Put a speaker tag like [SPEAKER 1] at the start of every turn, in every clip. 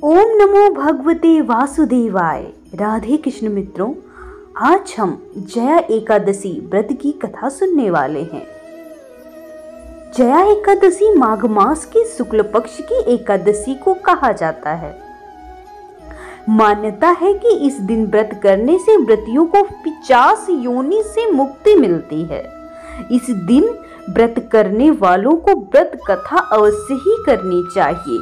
[SPEAKER 1] ओम नमो भगवते वासुदेवाय। राधे कृष्ण मित्रों, आज हम जया एकादशी व्रत की कथा सुनने वाले हैं। जया एकादशी माघ मास की शुक्ल पक्ष की एकादशी को कहा जाता है। मान्यता है कि इस दिन व्रत करने से व्रतियों को 50 योनि से मुक्ति मिलती है। इस दिन व्रत करने वालों को व्रत कथा अवश्य ही करनी चाहिए,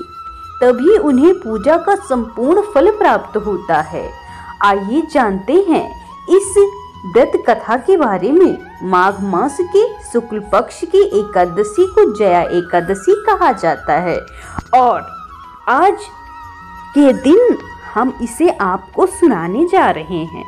[SPEAKER 1] तभी उन्हें पूजा का संपूर्ण फल प्राप्त होता है। आइए जानते हैं इस व्रत कथा के बारे में। माघ मास के शुक्ल पक्ष की एकादशी को जया एकादशी कहा जाता है और आज के दिन हम इसे आपको सुनाने जा रहे हैं।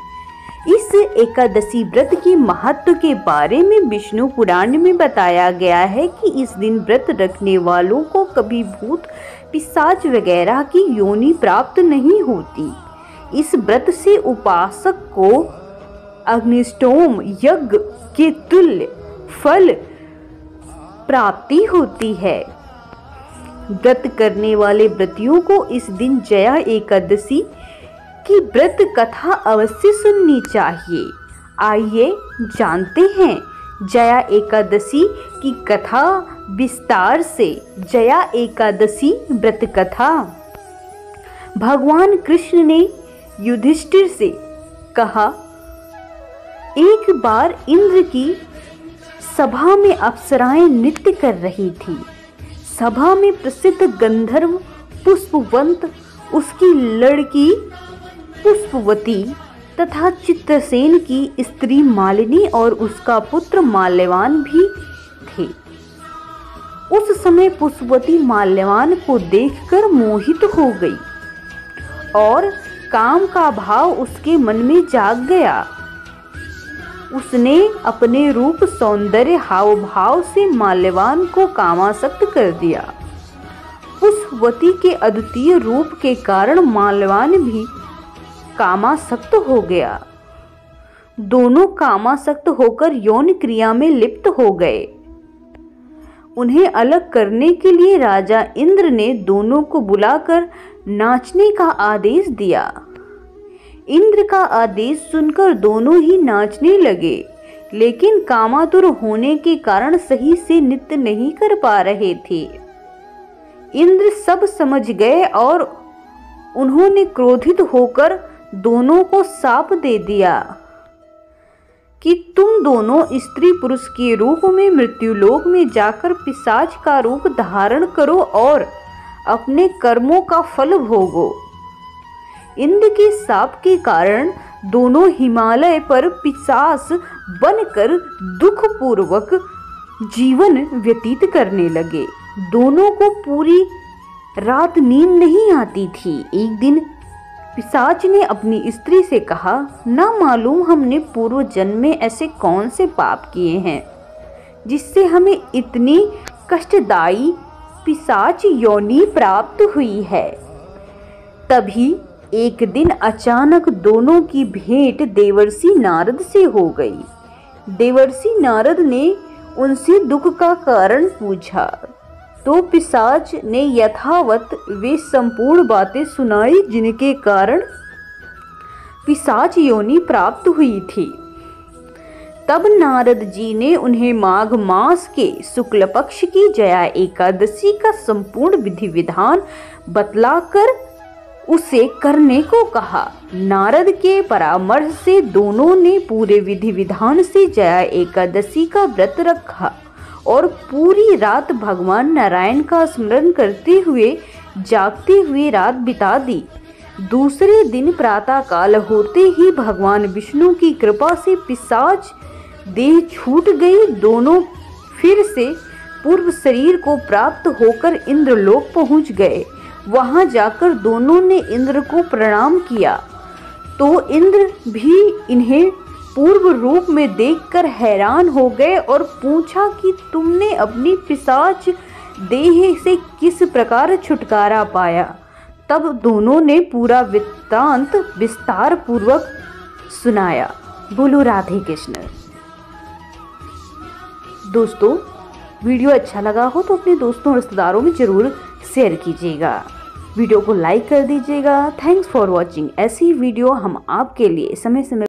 [SPEAKER 1] इस एकादशी व्रत के महत्व के बारे में विष्णु पुराण में बताया गया है कि इस दिन व्रत रखने वालों को कभी भूत पिशाच वगैरह की योनि प्राप्त नहीं होती। इस व्रत से उपासक को अग्निष्टोम यज्ञ के तुल्य फल प्राप्ति होती है। व्रत करने वाले व्रतियों को इस दिन जया एकादशी की व्रत कथा अवश्य सुननी चाहिए। आइए जानते हैं जया एकादशी की कथा विस्तार से। जया एकादशी व्रत कथा। भगवान कृष्ण ने युधिष्ठिर से कहा, एक बार इंद्र की सभा में अप्सराएं नृत्य कर रही थी। सभा में प्रसिद्ध गंधर्व पुष्पवंत, उसकी लड़की पुष्पवती तथा चित्रसेन की स्त्री मालिनी और उसका पुत्र माल्यवान भी थे। उस समय पुष्पवती माल्यवान को देखकर मोहित हो गई और काम का भाव उसके मन में जाग गया। उसने अपने रूप सौंदर्य हाव भाव से माल्यवान को कामासक्त कर दिया। पुष्पवती के अद्वितीय रूप के कारण माल्यवान भी कामासक्त हो गया। दोनों कामासक्त होकर यौन क्रिया में लिप्त हो गए। उन्हें अलग करने के लिए राजा इंद्र ने दोनों को बुलाकर नाचने का आदेश दिया। इंद्र का आदेश सुनकर दोनों ही नाचने लगे, लेकिन कामातुर होने के कारण सही से नृत्य नहीं कर पा रहे थे। इंद्र सब समझ गए और उन्होंने क्रोधित होकर दोनों को शाप दे दिया कि तुम दोनों स्त्री पुरुष के रूप में मृत्युलोक में जाकर पिशाच का रूप धारण करो और अपने कर्मों का फल भोगो। इंद्र के शाप के कारण दोनों हिमालय पर पिशाच बनकर दुखपूर्वक जीवन व्यतीत करने लगे। दोनों को पूरी रात नींद नहीं आती थी। एक दिन पिशाच ने अपनी स्त्री से कहा, ना मालूम हमने पूर्व जन्म में ऐसे कौन से पाप किए हैं जिससे हमें इतनी कष्टदायी पिशाच योनि प्राप्त हुई है। तभी एक दिन अचानक दोनों की भेंट देवर्षि नारद से हो गई। देवर्षि नारद ने उनसे दुख का कारण पूछा तो पिशाच ने यथावत वे संपूर्ण बातें सुनाई जिनके कारण पिशाच योनि प्राप्त हुई थी। तब नारद जी ने उन्हें माघ मास के शुक्ल पक्ष की जया एकादशी का संपूर्ण विधि विधान बतलाकर उसे करने को कहा। नारद के परामर्श से दोनों ने पूरे विधि विधान से जया एकादशी का व्रत रखा और पूरी रात भगवान नारायण का स्मरण करते हुए जागते हुए रात बिता दी। दूसरे दिन प्रातः काल होते ही भगवान विष्णु की कृपा से पिशाच देह छूट गई। दोनों फिर से पूर्व शरीर को प्राप्त होकर इंद्रलोक पहुंच गए। वहां जाकर दोनों ने इंद्र को प्रणाम किया तो इंद्र भी इन्हें पूर्व रूप में देखकर हैरान हो गए और पूछा कि तुमने अपनी पिशाच देह से किस प्रकार छुटकारा पाया। तब दोनों ने पूरा वृत्तांत विस्तार पूर्वक सुनाया। बोलो राधे कृष्ण। दोस्तों, वीडियो अच्छा लगा हो तो अपने दोस्तों और रिश्तेदारों में जरूर शेयर कीजिएगा। वीडियो को लाइक कर दीजिएगा। Thanks for watching. ऐसी वीडियो हम आपके लिए समय समय